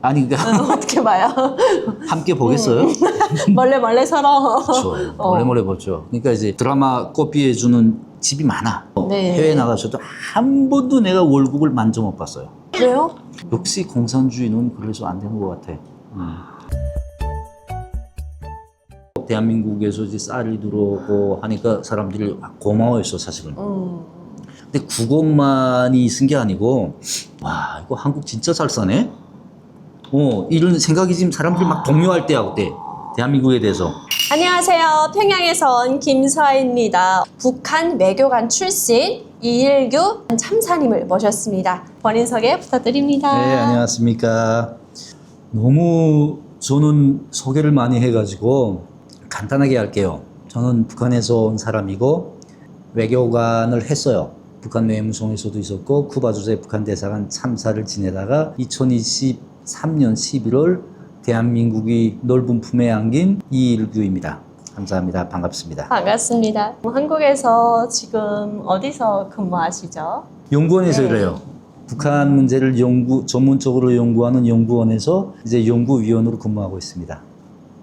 아니 그러니까 어떻게 봐요? 함께 보겠어요? 멀레 서로. 그렇죠. 몰래 보죠. 그러니까 이제 드라마 코피해주는 집이 많아. 네. 해외 나가서도 한 번도 내가 월급을 만져 못 봤어요. 왜요? 역시 공산주의는 그래서 안 되는 것 같아. 대한민국에서 이제 쌀이 들어오고 하니까 사람들이 고마워했어 사실은. 근데 9억만이 쓴 게 아니고 와 이거 한국 진짜 잘 사네. 이런 생각이 지금 사람들이 막 동요할 때야 그때 대한민국에 대해서. 안녕하세요. 평양에서 온 김서아입니다. 북한 외교관 출신 이일규 참사님을 모셨습니다. 본인 소개 부탁드립니다. 네, 안녕하십니까. 너무 저는 소개를 많이 해가지고 간단하게 할게요. 저는 북한에서 온 사람이고 외교관을 했어요. 북한 외무성에서도 있었고 쿠바 주재 북한 대사관 참사를 지내다가 2023년 11월 대한민국이 넓은 품에 안긴 이일규입니다. 감사합니다. 반갑습니다. 반갑습니다. 한국에서 지금 어디서 근무하시죠? 연구원에서 네. 일해요. 북한 문제를 전문적으로 연구하는 연구원에서 이제 연구위원으로 근무하고 있습니다.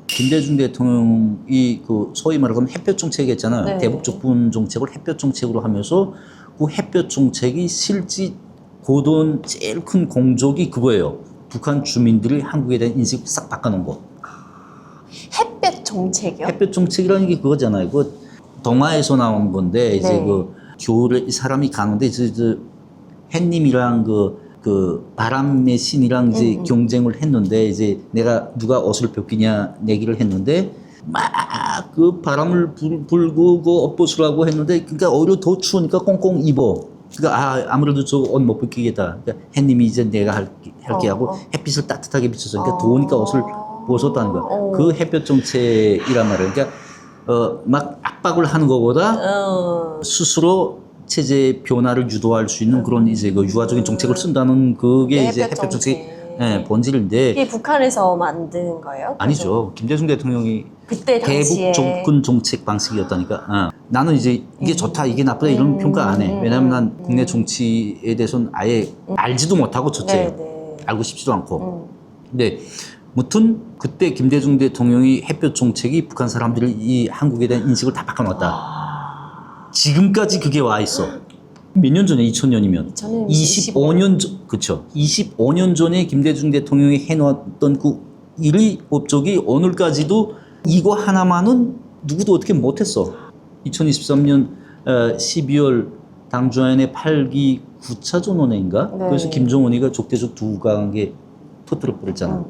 김대중 대통령이 그 소위 말하면 햇볕 정책 했잖아요. 네. 대북 적분 정책을 햇볕 정책으로 하면서 그 햇볕 정책이 실제 고돈 제일 큰 공적이 그거예요. 북한 주민들이 한국에 대한 인식을 싹 바꿔놓은 거. 햇볕 정책이요? 햇볕 정책이라는 게 그거잖아요. 그 동화에서 나온 건데 이제 네. 그 겨울에 이 사람이 가는데 햇님이랑 그 바람의 신이랑 이제 경쟁을 했는데 이제 내가 누가 옷을 벗기냐 내기를 했는데 막 그 바람을 불고 그 옷벗으라고 하고 했는데 그러니까 오히려 더 추우니까 꽁꽁 입어. 그러니까 아무래도 저 옷 못 벗기겠다. 그러니까 햇님이 이제 내가 할게 하고 햇빛을 따뜻하게 비춰서 그러니까 더우니까 옷을 벗었다는 거야. 그 햇볕 정책이란 말이야. 그러니까 막 압박을 하는 것보다 스스로 체제 변화를 유도할 수 있는 그런 이제 그 유화적인 정책을 쓴다는 그게 네, 이제 햇볕 햇볕 정책 정책. 본질인데 이게 북한에서 만든 거예요? 아니죠. 김대중 대통령이 그때 당시에. 대북 접근 정책 방식이었다니까. 나는 이제 이게 좋다, 이게 나쁘다 이런 평가 안 해. 왜냐하면 난 국내 정치에 대해서는 아예 알지도 못하고 첫째 네. 알고 싶지도 않고. 근데 무튼 그때 김대중 대통령이 햇볕 정책이 북한 사람들이 이 한국에 대한 인식을 다 바꿔놨다. 지금까지 그게 와 있어. 몇 년 전에 2000년이면 저는 25년 전, 그쵸. 25년 전에 김대중 대통령이 해놓았던 그 일의 업적이 오늘까지도 이거 하나만은 누구도 어떻게 못했어. 2023년 12월 당주환의 8기 9차 전원회인가? 네. 그래서 김정은이가 족대적 두국관계 터뜨려 버렸잖아.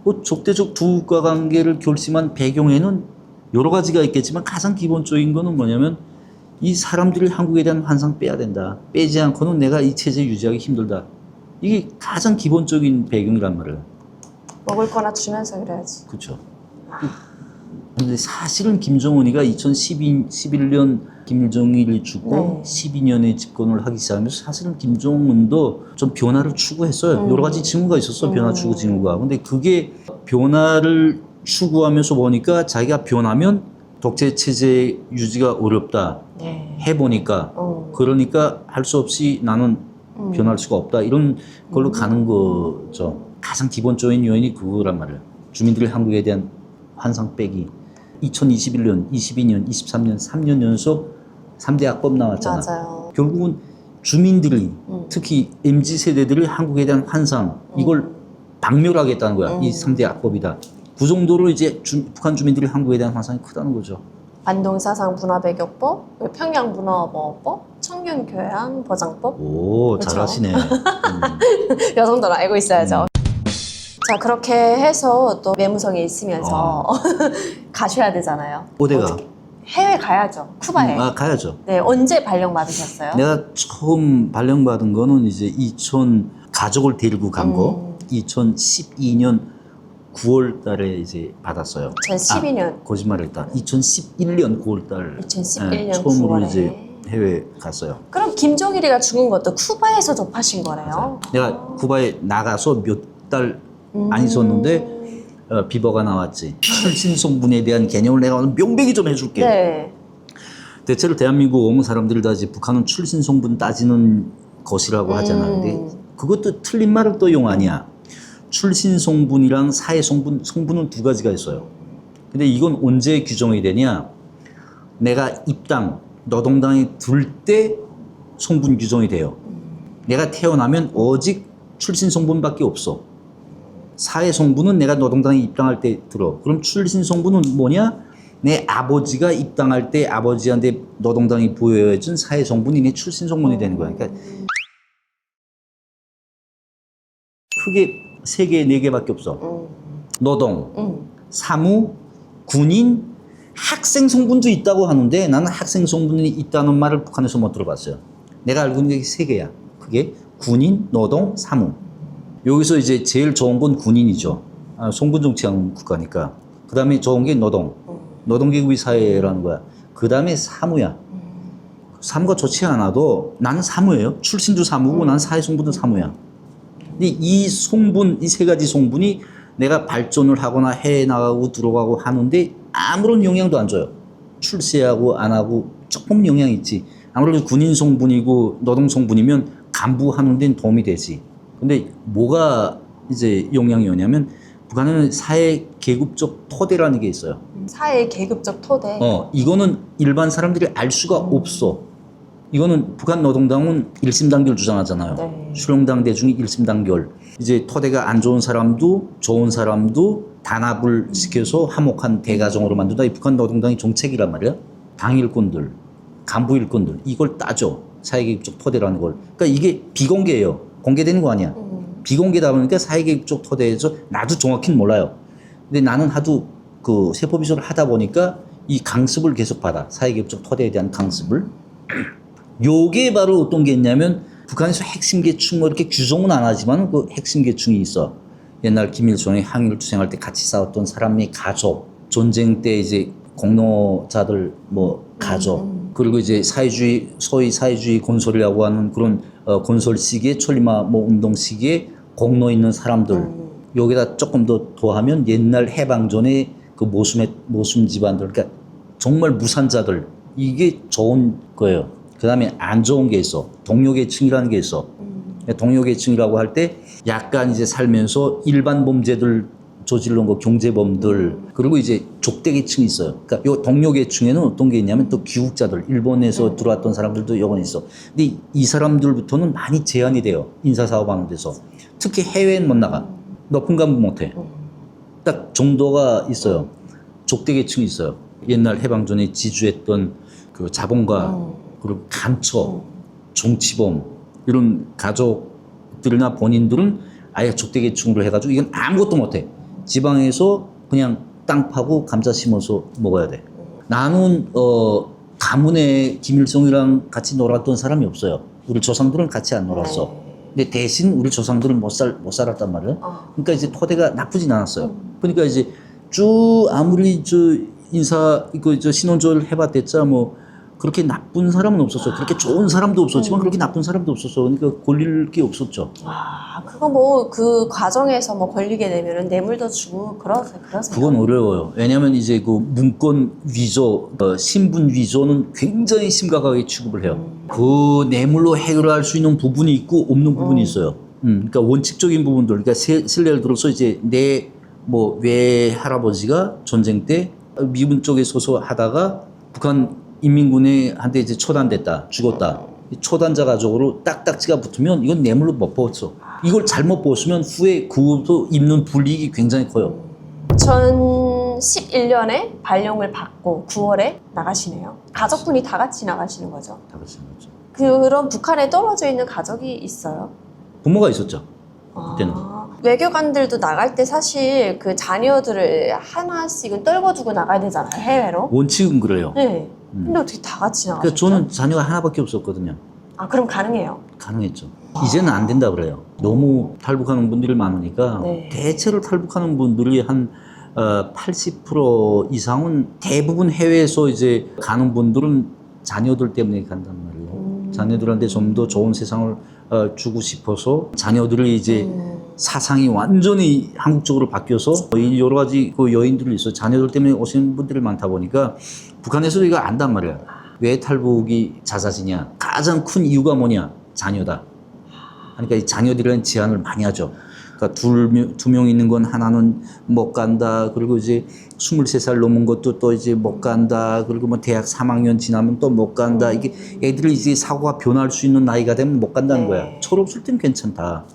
그 족대적 두국관계를 결심한 배경에는 여러 가지가 있겠지만 가장 기본적인 거는 뭐냐면 이 사람들이 한국에 대한 환상 빼야 된다. 빼지 않고는 내가 이 체제 유지하기 힘들다. 이게 가장 기본적인 배경이란 말이에요. 먹을 거나 주면서 그래야지. 그렇죠. 근데 사실은 김정은이가 2011년 김정일이 죽고 12년에 집권을 하기 시작하면서 사실은 김정은도 좀 변화를 추구했어요. 여러 가지 징후가 있었어. 변화 추구 징후가. 근데 그게 변화를 추구하면서 보니까 자기가 변하면 독재 체제 유지가 어렵다. 네. 해보니까 그러니까 할 수 없이 나는 변할 수가 없다. 이런 걸로 가는 거죠. 가장 기본적인 요인이 그거란 말이에요. 주민들이 한국에 대한 환상 빼기. 2021년, 22년, 23년, 3년 연속 3대 악법 나왔잖아. 맞아요. 결국은 주민들이 특히 MZ세대들이 한국에 대한 환상 이걸 박멸하겠다는 거야. 이 3대 악법이다. 그 정도로 이제 북한 주민들이 한국에 대한 환상이 크다는 거죠. 안동사상 문화배교법, 평양문화보호법, 청년교양보장법. 오, 그쵸? 잘하시네. 이 정도는 알고 있어야죠. 자, 그렇게 해서 또 외무성에 있으면서 가셔야 되잖아요. 어디가? 해외 가야죠. 쿠바에. 가야죠. 네, 언제 발령 받으셨어요? 내가 처음 발령받은 거는 이제 가족을 데리고 간 거, 2012년 9월 달에 이제 받았어요. 2012년. 거짓말을 했다. 2011년 9월 달. 2011년 처음으로 9월에. 이제 해외 갔어요. 그럼 김정일이가 죽은 것도 쿠바에서 접하신 거네요? 내가 쿠바에 나가서 몇 달 안 있었는데 비버가 나왔지. 출신성분에 대한 개념을 내가 오늘 명백히 좀 해줄게. 네. 대체로 대한민국 오는 사람들이 다 이제 북한은 출신성분 따지는 것이라고 하잖아. 근데 그것도 틀린 말을 또 용 아니야. 출신 성분이랑 사회 성분은 두 가지가 있어요. 근데 이건 언제 규정이 되냐? 내가 입당, 노동당에 들 때 성분 규정이 돼요. 내가 태어나면 오직 출신 성분밖에 없어. 사회 성분은 내가 노동당에 입당할 때 들어. 그럼 출신 성분은 뭐냐? 내 아버지가 입당할 때 아버지한테 노동당이 부여해준 사회 성분이 내 출신 성분이 되는 거야. 그러니까 크게 3개, 4개밖에 없어. 노동, 사무, 군인, 학생 성분도 있다고 하는데 나는 학생 성분이 있다는 말을 북한에서 못 들어봤어요. 내가 알고 있는 게 3개야. 그게 군인, 노동, 사무. 여기서 이제 제일 좋은 건 군인이죠. 성분 정치하는 국가니까. 그 다음에 좋은 게 노동. 노동계급의 사회라는 거야. 그 다음에 사무야. 사무가 좋지 않아도 나는 사무예요. 출신도 사무고 나는 사회 성분도 사무야. 근데 이 성분, 이 3가지 성분이 내가 발전을 하거나 해 나가고 들어가고 하는데 아무런 영향도 안 줘요. 출세하고 안 하고 조금 영향이 있지. 아무래도 군인 성분이고 노동 성분이면 간부하는 데는 도움이 되지. 근데 뭐가 이제 영향이 오냐면 북한은 사회 계급적 토대라는 게 있어요. 사회 계급적 토대. 이거는 일반 사람들이 알 수가 없어. 이거는 북한 노동당은 일심단결 주장하잖아요. 네. 수령당 대중이 일심단결. 이제 토대가 안 좋은 사람도 좋은 사람도 단합을 시켜서 화목한 대가정으로 만든다. 이 북한 노동당의 정책이란 말이야. 당 일꾼들, 간부 일꾼들 이걸 따져. 사회계급적 토대라는 걸. 그러니까 이게 비공개예요. 공개되는 거 아니야. 비공개다 보니까 사회계급적 토대에서 나도 정확히는 몰라요. 근데 나는 하도 그 세포비서를 하다 보니까 이 강습을 계속 받아. 사회계급적 토대에 대한 강습을. 요게 바로 어떤 게 있냐면 북한에서 핵심 계층 뭐 이렇게 규정은 안 하지만 그 핵심 계층이 있어. 옛날 김일성이 항일 투쟁할 때 같이 싸웠던 사람의 가족, 전쟁 때 이제 공로자들 뭐 가족, 그리고 이제 사회주의 소위 사회주의 건설이라고 하는 그런 건설 시기에 천리마 뭐 운동 시기에 공로 있는 사람들 여기다 조금 더 더하면 옛날 해방 전에 그 모순 집안들 그러니까 정말 무산자들 이게 좋은 거예요. 그 다음에 안 좋은 게 있어. 동료계층이라는 게 있어. 동료계층이라고 할 때 약간 이제 살면서 일반 범죄들 저지른 거 경제범들 그리고 이제 족대계층이 있어요. 그러니까 요 동료계층에는 어떤 게 있냐면 또 귀국자들 일본에서 들어왔던 사람들도 여건 있어. 근데 이 사람들부터는 많이 제한이 돼요. 인사사업하는 데서. 특히 해외엔 못 나가. 높은 간부 못 해. 딱 정도가 있어요. 족대계층이 있어요. 옛날 해방 전에 지주했던 그 자본가 그리고 간첩, 정치범 이런 가족들이나 본인들은 아예 족대계층으로 해가지고 이건 아무것도 못해. 지방에서 그냥 땅 파고 감자 심어서 먹어야 돼. 나는 가문에 김일성이랑 같이 놀았던 사람이 없어요. 우리 조상들은 같이 안 놀았어. 근데 대신 우리 조상들은 못 살았단 말이에요. 그러니까 이제 토대가 나쁘진 않았어요. 그러니까 이제 쭉 아무리 저 신혼조를 해봤댔자 뭐 그렇게 나쁜 사람은 없었어요. 그렇게 좋은 사람도 없었지만 그렇게 나쁜 사람도 없었어. 그러니까 걸릴 게 없었죠. 그거 뭐 그 과정에서 뭐 걸리게 되면은 뇌물도 주고 그러세요. 그건 어려워요. 왜냐하면 이제 그 문건 위조, 신분 위조는 굉장히 심각하게 취급을 해요. 그 뇌물로 해결할 수 있는 부분이 있고 없는 부분이 있어요. 그러니까 원칙적인 부분들. 그러니까 실례를 들어서 이제 내 뭐 외할아버지가 전쟁 때 미군 쪽에 서서 하다가 북한 인민군에 한테 이제 초단됐다, 죽었다. 초단자 가족으로 딱딱지가 붙으면 이건 뇌물로 못 보았어. 이걸 잘못 보았으면 후에 그것도 입는 불이익이 굉장히 커요. 2011년에 발령을 받고 9월에 나가시네요. 가족분이 다 같이 나가시는 거죠? 다 같이 나갔죠. 그런 북한에 떨어져 있는 가족이 있어요? 부모가 있었죠. 그때는. 외교관들도 나갈 때 사실 그 자녀들을 하나씩은 떨궈두고 나가야 되잖아요, 해외로. 원칙은 그래요. 네. 근데 어떻게 다 같이 나가셨죠? 그러니까 저는 자녀가 하나밖에 없었거든요. 그럼 가능해요? 가능했죠. 이제는 안 된다 그래요. 너무 탈북하는 분들이 많으니까 네. 대체로 탈북하는 분들이 한 80% 이상은 대부분 해외에서 이제 가는 분들은 자녀들 때문에 간단 말이에요. 자녀들한테 좀 더 좋은 세상을 주고 싶어서 자녀들이 이제 사상이 완전히 한국적으로 바뀌어서 여러 가지 그 요인들이 있어요. 자녀들 때문에 오시는 분들이 많다 보니까 북한에서도 이거 안단 말이야. 왜 탈북이 잦아지냐? 가장 큰 이유가 뭐냐? 자녀다. 그러니까 이 자녀들이라는 제한을 많이 하죠. 그러니까 두 명 있는 건 하나는 못 간다. 그리고 이제 23살 넘은 것도 또 이제 못 간다. 그리고 뭐 대학 3학년 지나면 또 못 간다. 이게 애들이 이제 사고가 변할 수 있는 나이가 되면 못 간다는 거야. 철없을 땐 괜찮다.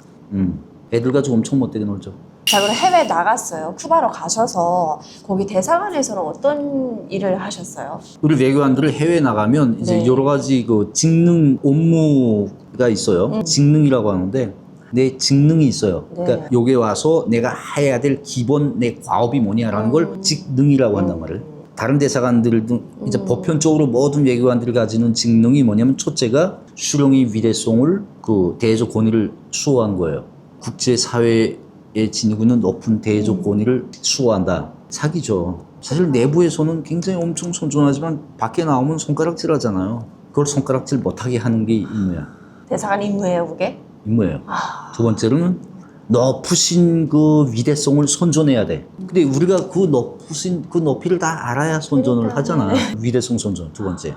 애들 가지고 엄청 못되게 놀죠. 자, 그럼 해외 나갔어요. 쿠바로 가셔서 거기 대사관에서는 어떤 일을 하셨어요? 우리 외교관들을 해외 나가면 이제 네. 여러 가지 그 직능 업무가 있어요. 직능이라고 하는데 내 직능이 있어요. 네. 그러니까 여기 와서 내가 해야 될 기본 내 과업이 뭐냐라는 걸 직능이라고 한단 말이에요. 다른 대사관들도 이제 보편적으로 모든 외교관들이 가지는 직능이 뭐냐면 첫째가 수령의 위대성을 그 대외적 권위를 수호한 거예요. 국제사회에 지니고 있는 높은 대외적 권위를 수호한다. 사기죠. 사실 내부에서는 굉장히 엄청 손존하지만 밖에 나오면 손가락질 하잖아요. 그걸 손가락질 못하게 하는 게 임무야. 대사관 임무예요, 그게? 임무예요. 두 번째로는 높으신 그 위대성을 선전해야 돼. 근데 우리가 그 높으신 그 높이를 다 알아야 선전을 하잖아. 위대성 선전 두 번째.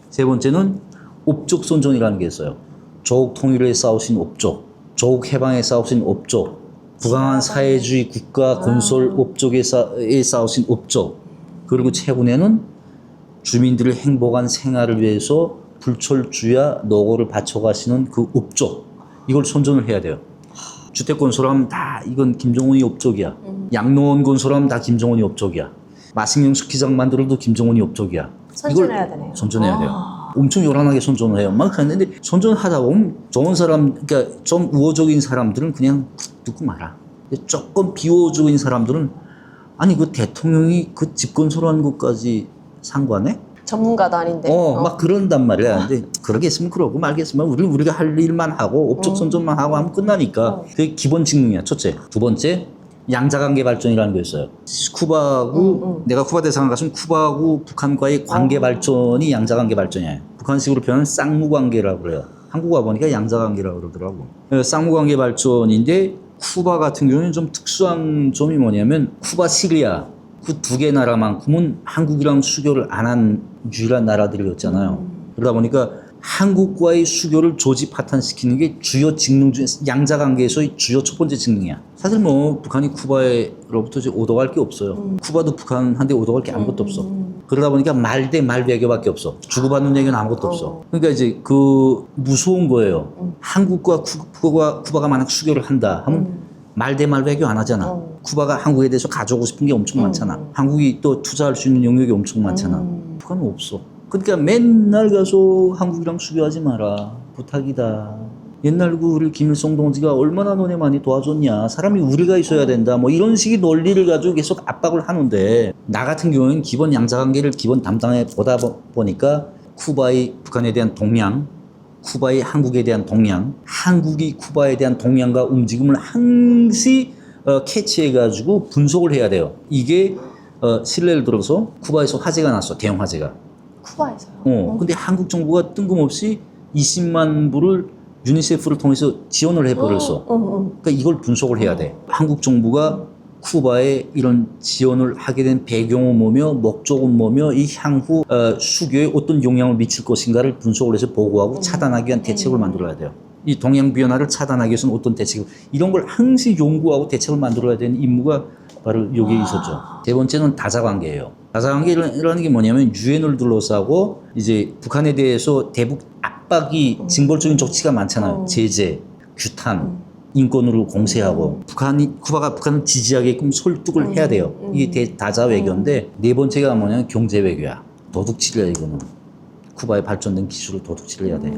세 번째는 업적 선전이라는 게 있어요. 조국 통일에 싸우신 업적, 조국 해방에 싸우신 업적, 부강한 사회주의 국가 건설 업적에 싸우신 업적, 그리고 최근에는 주민들의 행복한 생활을 위해서 불철주야 노고를 바쳐가시는 그 업적, 이걸 선전을 해야 돼요. 주택 건설하면 다 이건 김정은이 업적이야. 양로원 건설하면 다 김정은이 업적이야. 마식령 스키장 만들어도 김정은이 업적이야. 선전해야 되네요. 선전해야 돼요. 엄청 요란하게 선전을 해요. 막 하는데 선전하다 보면 좋은 사람, 그러니까 좀 우호적인 사람들은 그냥 듣고 말아. 조금 비호적인 사람들은 아니 그 대통령이 그 집 건설하는 것까지 상관해? 전문가도 아닌데. 막 그런단 말이야. 근데 그러겠으면 그러고 말겠으면 우리가 할 일만 하고 업적 선전만 하고 하면 끝나니까. 그게 기본 직능이야. 첫째. 두 번째, 양자관계 발전이라는 게 있어요. 쿠바하고 내가 쿠바 대사관 갔으면 쿠바하고 북한과의 관계 발전이 양자관계 발전이에요. 북한식으로 표현하면 쌍무관계라고 그래요. 한국 와 보니까 양자관계라고 그러더라고. 쌍무관계 발전인데 쿠바 같은 경우는 좀 특수한 점이 뭐냐면 쿠바, 시리아 그 두 개 나라만큼은 한국이랑 수교를 안 한 유일한 나라들이었잖아요. 그러다 보니까 한국과의 수교를 조직파탄시키는 게 주요 직능 중에 양자관계에서의 주요 첫 번째 직능이야. 사실 뭐 북한이 쿠바로부터 이제 얻어갈 게 없어요. 쿠바도 북한한테 얻어갈 게 아무것도 없어. 그러다 보니까 말 대 말 외교밖에 없어. 주고받는 얘기는 아무것도 없어. 그러니까 이제 그 무서운 거예요. 한국과 쿠바가 만약 수교를 한다 하면 말 대 말 외교 안 하잖아. 쿠바가 한국에 대해서 가져오고 싶은 게 엄청 많잖아. 한국이 또 투자할 수 있는 영역이 엄청 많잖아. 북한은 없어. 그러니까 맨날 가서 한국이랑 수교하지 마라. 부탁이다. 옛날 그 우리 김일성 동지가 얼마나 너네 많이 도와줬냐. 사람이 우리가 있어야 된다. 뭐 이런 식의 논리를 가지고 계속 압박을 하는데 나 같은 경우는 기본 양자관계를 기본 담당해 보다 보니까 쿠바의 북한에 대한 동향, 쿠바의 한국에 대한 동향, 한국이 쿠바에 대한 동향과 움직임을 항시 캐치해가지고 분석을 해야 돼요. 이게 신뢰를 들어서 쿠바에서 화재가 났어. 대형 화재가. 쿠바에서요? 근데 한국 정부가 뜬금없이 20만 불을 유니세프를 통해서 지원을 해버렸어. 그러니까 이걸 분석을 해야 돼. 한국 정부가 쿠바에 이런 지원을 하게 된 배경은 뭐며 목적은 뭐며 이 향후 수교에 어떤 영향을 미칠 것인가를 분석을 해서 보고하고 차단하기 위한 대책을 만들어야 돼요. 이 동양 변화를 차단하기 위해서는 어떤 대책을 이런 걸 항시 연구하고 대책을 만들어야 되는 임무가 바로 여기에 있었죠. 세 번째는 다자관계예요. 다자관계라는 게 뭐냐면 유엔을 둘러싸고 이제 북한에 대해서 대북 압박이 징벌적인 조치가 많잖아요. 제재, 규탄, 인권으로 공세하고 쿠바가 북한을 지지하게끔 설득을 해야 돼요. 이게 다자 외교인데 네 번째가 뭐냐면 경제 외교야. 도둑질이야 이거는. 쿠바에 발전된 기술을 도둑질을 해야 돼요.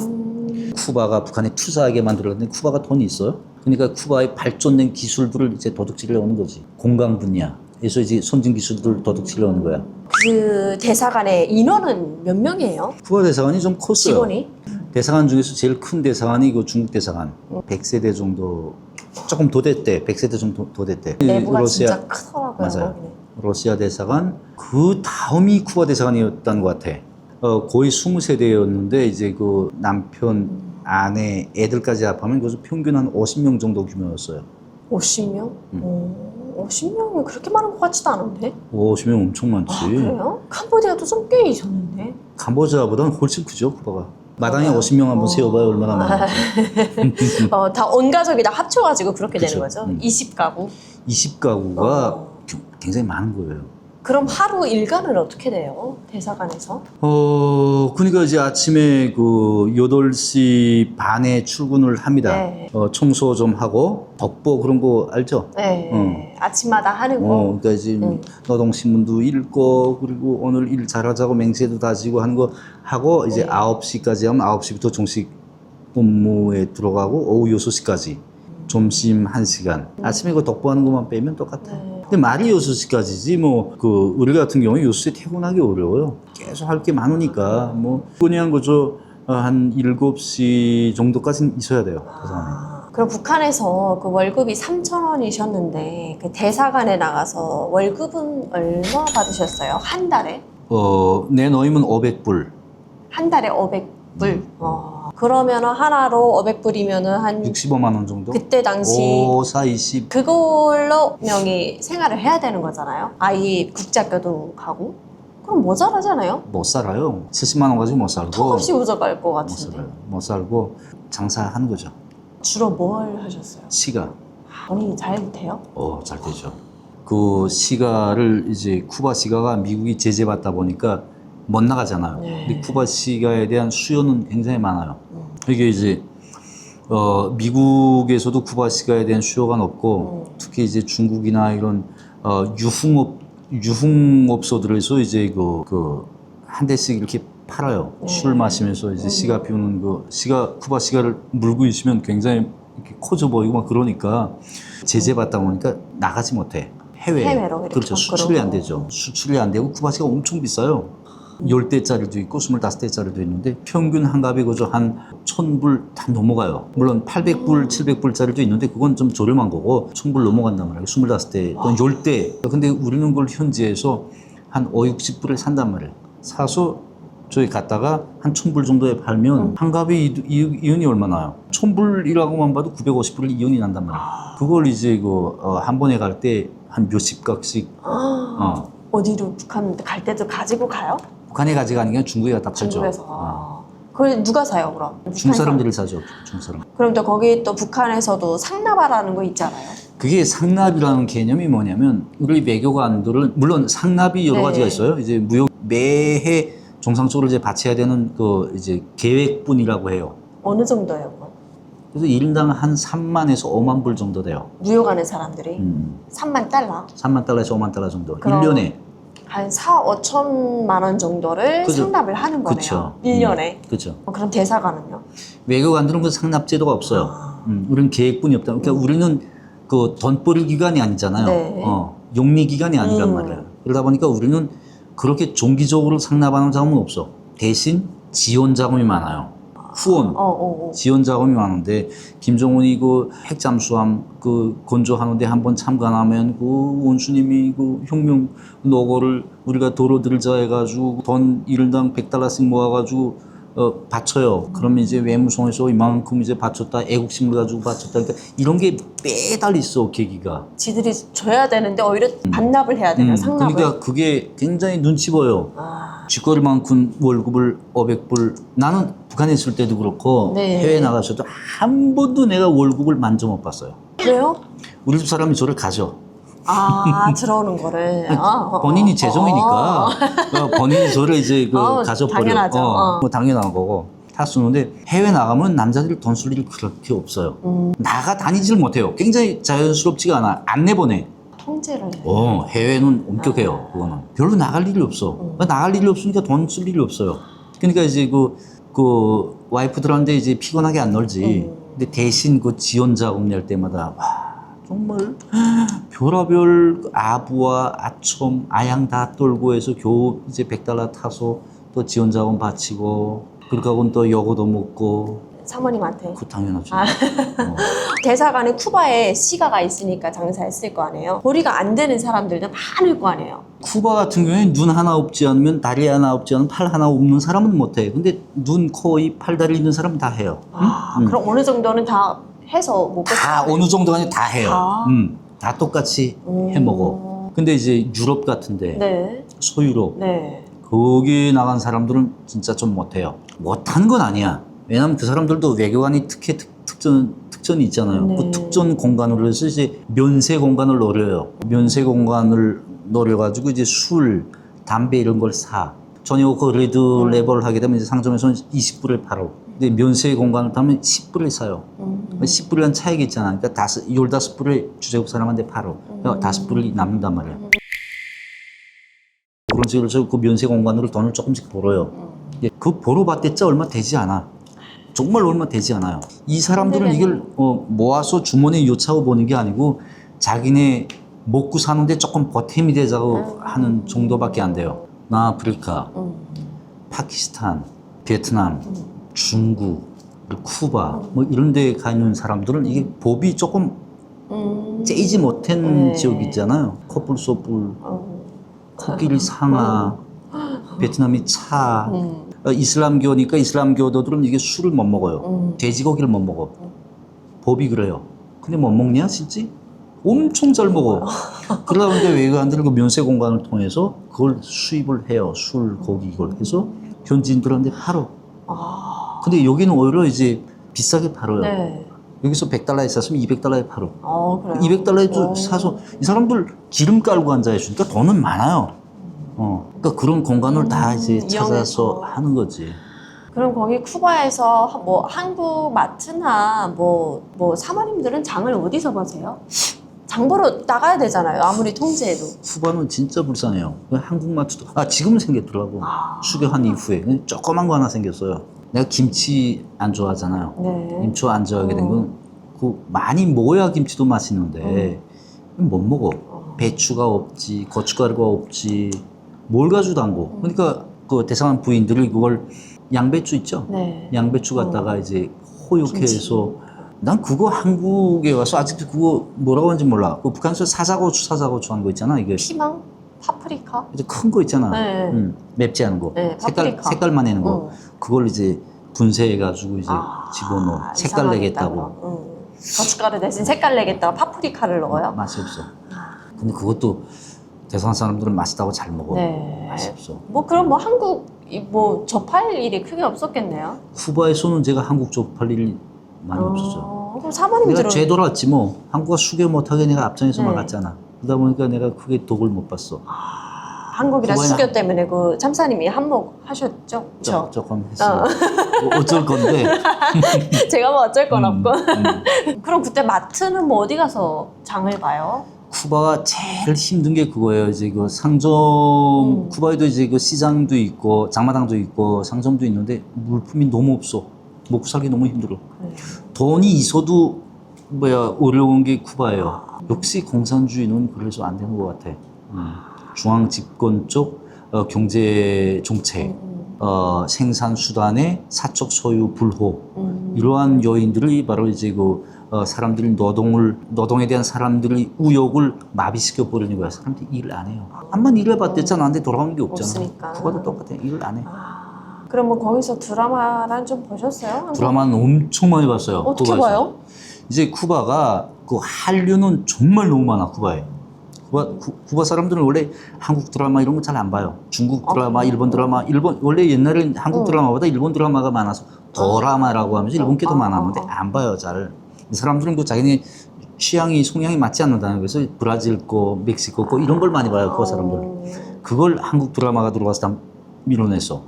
쿠바가 북한에 투자하게 만들었는데 쿠바가 돈이 있어요? 그러니까 쿠바에 발전된 기술들을 이제 도둑질을 해오는 거지. 공강 분야에서 이제 선진 기술들을 도둑질을 해오는 거야. 그 대사관의 인원은 몇 명이에요? 쿠바 대사관이 좀 컸어요. 직원이? 대사관 중에서 제일 큰 대사관이 그 중국 대사관. 100세대 정도, 조금 더 됐대. 100세대 정도 더 됐대. 내부가 진짜 크더라고요. 맞아요. 거기는. 러시아 대사관. 그 다음이 쿠바 대사관이었던 것 같아. 거의 20세대였는데 이제 그 남편, 아내, 애들까지 합하면 그래서 평균 한 50명 정도 규모였어요. 50명? 50명이 그렇게 많은 것 같지도 않은데? 50명 엄청 많지. 그래요? 캄보디아도 좀 꽤 있었는데? 캄보디아보다는 훨씬 크죠, 쿠바가. 마당에 50명 한번 세워봐요. 얼마나 많은지. 다 온 가족이 다 합쳐가지고 그렇게 그쵸. 되는 거죠. 20가구. 20가구가 굉장히 많은 거예요. 그럼 하루 일과는 어떻게 돼요? 대사관에서? 그러니까 이제 아침에 그 8시 반에 출근을 합니다. 네. 청소 좀 하고, 덕보 그런 거 알죠? 네. 아침마다 하는 거. 그러니까 이제 노동신문도 읽고, 그리고 오늘 일 잘하자고 맹세도 다지고 하는 거 하고, 이제 9시까지 하면 9시부터 정식 업무에 들어가고, 오후 6시까지. 점심 1시간. 아침에 그 덕보하는 것만 빼면 똑같아요. 네. 근데 말이 6시까지지, 우리 같은 경우에 6시에 퇴근하기 어려워요. 계속 할 게 많으니까, 그냥 한 7시 정도까지는 있어야 돼요. 대사관에. 그럼 북한에서 그 월급이 3,000원이셨는데 그 대사관에 나가서 월급은 얼마 받으셨어요? 한 달에? 내 너임은 500불. 한 달에 500불. 그러면 하나로 500불이면은 한 65만 원 정도? 그때 당시 5, 4, 20. 그걸로 명이 생활을 해야 되는 거잖아요. 아이 국제학교도 가고. 그럼 모자라잖아요. 못 살아요. 70만 원 가지고 못 살고. 턱없이 모자랄 것 못 같은데. 살아요. 못 살고 장사하는 거죠. 주로 뭘 하셨어요? 시가. 본인이 잘 못해요? 잘 되죠. 그 시가를 이제 쿠바 시가가 미국이 제재받다 보니까 못 나가잖아요. 네. 근데 쿠바 시가에 대한 수요는 굉장히 많아요. 이게 이제 미국에서도 쿠바 시가에 대한 수요가 높고 특히 이제 중국이나 이런 유흥업소들에서 이제 한 대씩 이렇게 팔아요. 술 마시면서 이제 시가 피우는 쿠바 시가를 물고 있으면 굉장히 이렇게 커져 보이고 막 그러니까 제재받다 보니까 나가지 못해. 해외로 이렇게 그렇죠. 수출이 안 되죠. 수출이 안 되고 쿠바 시가 엄청 비싸요. 10대짜리도 있고 25대짜리도 있는데 평균 한갑이 그저 한 1,000불 다 넘어가요. 물론 800불, 700불짜리도 있는데 그건 좀 저렴한 거고 1,000불 넘어간단 말이에요. 25대 또는 10대. 근데 우리는 그걸 현지에서 한 5, 60불에 산단 말이에요. 사서 저기 갔다가 한 1,000불 정도에 팔면 한갑이 이윤이 얼마나요? 1,000불이라고만 봐도 950불 이윤이 난단 말이에요. 그걸 이제 한 번에 갈 때 한 몇십 각씩 어디로 북한 갈 때도 가지고 가요? 북한에 가져가는 게 중국에 갖다 팔죠. 중국에서. 그걸 누가 사요, 그럼? 중국 사람들이 사죠. 중국 사람. 그럼 또 거기 또 북한에서도 상납하라는 거 있잖아요. 그게 상납이라는 개념이 뭐냐면 우리 외교관들은 물론 상납이 여러 가지가 있어요. 이제 무역 매해 정상적으로 이제 바쳐야 되는 이제 계획분이라고 해요. 어느 정도예요, 그럼? 그래서 1인당 한 3만에서 5만 불 정도 돼요. 무역하는 사람들이 3만 달러? 3만 달러에서 5만 달러 정도. 그럼 1년에. 한 4, 5천만 원 정도를 그죠. 상납을 하는 거네요. 그쵸. 1년에. 그렇죠. 그럼 대사관은요? 외교관들은 그 상납 제도가 없어요. 우리는 계획분이 없다. 그러니까 우리는 그 돈벌이 기관이 아니잖아요. 네. 용리 기관이 아니란 말이에요. 그러다 보니까 우리는 그렇게 정기적으로 상납하는 자금은 없어. 대신 지원 자금이 많아요. 후원, 지원 자금이 많은데 김정은이 핵잠수함 건조하는데 한번 참관하면 원수님이 혁명 노고를 우리가 도로 들자 해가지고 돈 1인당 100달러씩 모아가지고 바쳐요. 그러면 이제 외무성에서 이만큼 이제 바쳤다, 애국심을 가지고 바쳤다. 그러니까 이런 게 매달 있어, 계기가. 지들이 줘야 되는데 오히려 반납을 해야 되는 상납을. 그러니까 그게 굉장히 눈치 보여. 쥐꼬리만큼 월급을 500불. 나는 북한에 있을 때도 그렇고 네. 해외 나가서도 한 번도 내가 월급을 만져 못 봤어요. 왜요? 우리 집 사람이 저를 가져. 들어오는 거를. 본인이 재정이니까 본인이 저를 이제 가져버려. 당연하죠. 당연한 거고 다 쓰는데 해외 나가면 남자들이 돈 쓸 일이 그렇게 없어요. 나가 다니질 못해요. 굉장히 자연스럽지가 않아. 안 내보내. 통제를. 해외는 엄격해요. 그거는 별로 나갈 일이 없어. 나갈 일이 없으니까 돈 쓸 일이 없어요. 그러니까 이제 와이프들한테 이제 피곤하게 안 놀지. 근데 대신 지원 자금 낼 때마다 정말 별하별 아부와 아첨, 아양 다 떨고 해서 겨우 이제 100달러 타서 또 지원 자금 바치고 그러고는 또 여고도 먹고. 사모님한테. 당연하죠. 대사관에 쿠바에 시가가 있으니까 장사했을 거 아니에요. 벌이가 안 되는 사람들도 많을 거 아니에요. 쿠바 같은 경우에 눈 하나 없지 않으면 다리 하나 없지 않으면 팔 하나 없는 사람은 못해. 근데 눈, 코, 입, 팔, 다리 있는 사람은 다 해요. 그럼 어느 정도는 다 해서 먹고 다 어느 정도가 아니라 다 해요. 다 똑같이 해 먹어. 근데 이제 유럽 같은데 네. 소유럽 네. 거기 나간 사람들은 진짜 좀 못해요. 못한 건 아니야. 왜냐면 그 사람들도 외교관이 특전이 있잖아요. 네. 그 특전 공간으로 해서 이제 면세 공간을 노려요. 면세 공간을 노려가지고 이제 술, 담배 이런 걸 사. 저녁 그 레드 레벨을 하게 되면 이제 상점에서는 20불에 팔아. 근데 면세 공간을 타면 10불에 사요. 10불이라는 차이가 있잖아. 그러니까 15불에 주재국 사람한테 팔아. 그러니까 5불이 남는단 말이야. 그런 식으로 해서 그 면세 공간으로 돈을 조금씩 벌어요. 예, 그 벌어봤댔자 얼마 되지 않아. 정말 얼마 되지 않아요. 이 사람들은 이걸 모아서 주머니에 요차고 보는 게 아니고 자기네 먹고 사는데 조금 보탬이 되자고 하는 정도밖에 안 돼요. 남아프리카, 파키스탄, 베트남, 중국, 쿠바 뭐 이런 데 가 있는 사람들은 이게 법이 조금 째지 못한 네. 지역 있잖아요. 코뿔, 소뿔, 코끼리 상아, 베트남이 차, 이슬람교니까 이슬람교도들은 이게 술을 못 먹어요. 돼지고기를 못 먹어. 법이 그래요. 근데 못 먹냐, 실제? 엄청 잘 먹어. 그러다 보니까 외교관들은 그 면세 공간을 통해서 그걸 수입을 해요. 술, 고기 이걸 해서 현지인들한테 팔어. 근데 여기는 오히려 이제 비싸게 팔아요. 네. 여기서 $100에 샀으면 $200에 팔어. 그래요? 200달러에 사서 이 사람들 기름 깔고 앉아 있으니까 돈은 많아요. 그러니까 그런 공간을 다 이제 찾아서 이용해서. 하는 거지. 그럼 거기 쿠바에서 뭐 한국 마트나 뭐 사모님들은 장을 어디서 보세요? 장 보러 나가야 되잖아요. 아무리 통제해도. 쿠바는 진짜 불쌍해요. 한국 마트도 지금은 생겼더라고. 수교한 이후에 조그만 거 하나 생겼어요. 내가 김치 안 좋아하잖아요. 네. 김치 안 좋아하게 된 건 그 많이 먹어야 김치도 맛있는데 못 먹어. 배추가 없지, 고춧가루가 없지, 뭘 가지고도 안 먹어. 그러니까 그 대상한 부인들이 그걸 양배추 있죠? 네. 양배추 갖다가 이제 호육해서 난 그거 한국에 와서 아직도 그거 뭐라고 하는지 몰라. 그 북한에서 사자고추 하는 거 있잖아. 이게 피망? 파프리카? 이제 큰 거 있잖아. 네. 맵지 않은 거. 네, 파프리카. 색깔만 내는 거. 그걸 이제 분쇄해가지고 이제 집어넣어. 색깔 이상하겠다, 내겠다고. 그럼. 고춧가루 대신 색깔 내겠다고 파프리카를 넣어요? 맛이 없어. 근데 그것도 대선 사람들은 맛있다고 잘 먹어. 네. 맛이 없어. 뭐 그럼 뭐 한국 뭐 접할 일이 크게 없었겠네요. 쿠바에서는 제가 한국 쪽 팔 일이 많이 없었죠. 그럼 사모님들은 내가 죄 돌았지 뭐. 한국어 수교 못하게 내가 앞장에서 네. 막았잖아. 그러다 보니까 내가 크게 독을 못 봤어. 한국이라 쿠바에 수교 때문에 그 참사님이 한몫하셨죠? 그렇죠? 조금 했어. 뭐 어쩔 건데. 제가 뭐 어쩔 건 없고. 음. 그럼 그때 마트는 뭐 어디 가서 장을 봐요? 쿠바가 제일 힘든 게 그거예요. 이제 그 상점, 쿠바에도 이제 그 시장도 있고, 장마당도 있고, 상점도 있는데 물품이 너무 없어. 먹고 살기 너무 힘들어. 돈이 있어도 어려운 게 쿠바예요. 역시 공산주의는 그래서 안 되는 것 같아. 중앙 집권 쪽 경제 정책, 생산 수단의 사적 소유 불호 이러한 요인들이 바로 이제 그 사람들이 노동에 대한 사람들의 우욕을 마비시켜 버리는 거야. 사람들이 일을 안 해요. 한번 일해봤댔자 나한테 돌아오는 게 없잖아. 없으니까. 쿠바도 똑같아. 일을 안 해. 그럼 뭐 거기서 드라마란 좀 보셨어요? 한국? 드라마는 엄청 많이 봤어요. 어떻게 쿠바에서. 봐요? 이제 쿠바가 그 한류는 정말 너무 많아. 쿠바에. 쿠바 사람들은 원래 한국 드라마 이런 거 잘 안 봐요. 중국 드라마, 일본 드라마, 원래 옛날엔 한국 드라마보다 일본 드라마가 많아서 도라마라고 하면서 일본 게 더 많았는데 안 봐요, 잘. 이 사람들은 그 자기네 성향이 맞지 않는다는 거에서 브라질 거, 멕시코 거 이런 걸 많이 봐요, 쿠바 사람들. 그걸 한국 드라마가 들어와서 다 밀어냈어.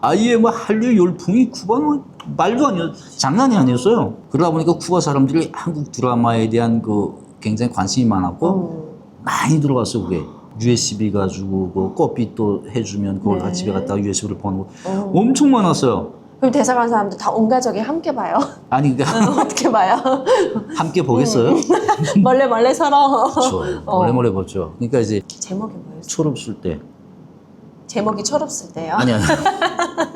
아예 뭐 한류 열풍이 쿠바는 말도 아니었, 장난이 아니었어요. 그러다 보니까 쿠바 사람들이 한국 드라마에 대한 그 굉장히 관심이 많았고 많이 들어갔어 그게. USB 가지고 그 커피도 해주면 그걸 네. 집에 갔다가 USB를 보는 거 엄청 많았어요. 그럼 대사관 사람들 다 온 가족이 함께 봐요? 아니 그러니까 어떻게 봐요? 함께 보겠어요? 멀리 서로. 그렇죠. 몰래 보죠. 그러니까 이제 제목이 뭐였어요? 철없을 때. 제목이 철없을 때요? 아니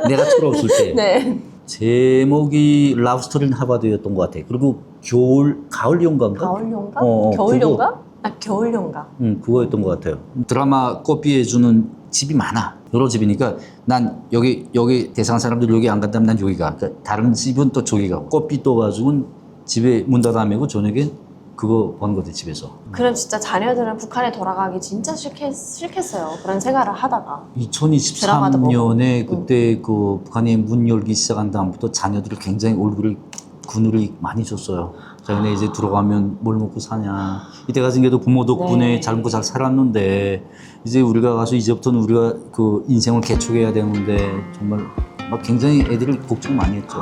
내가 철없을 때. 네. 제목이 러브스토리 인 하바드였던 것 같아. 그리고 가을 연가인가? 가을 용가? 어, 겨울 그거. 용가? 겨울 용가. 그거였던 것 같아요. 드라마 커피해주는 집이 많아. 여러 집이니까 난 여기 대상 사람들 여기 안 간다면 난 여기 가. 그러니까 다른 집은 또 저기 가. 커피 또 가지고는 집에 문 닫아매고 저녁에 그거 본 거지 집에서. 그럼 진짜 자녀들은 북한에 돌아가기 진짜 싫겠어요. 그런 생활을 하다가. 드라마도 2023년에 그때 그 북한이 문 열기 시작한 다음부터 자녀들을 굉장히 그늘을 많이 줬어요. 자기네 이제 들어가면 뭘 먹고 사냐. 이때 같은 게도 부모 덕분에 네. 잘 먹고 잘 살았는데 이제 우리가 가서 이제부터는 우리가 그 인생을 개척해야 되는데 정말 막 굉장히 애들이 걱정 많이 했죠.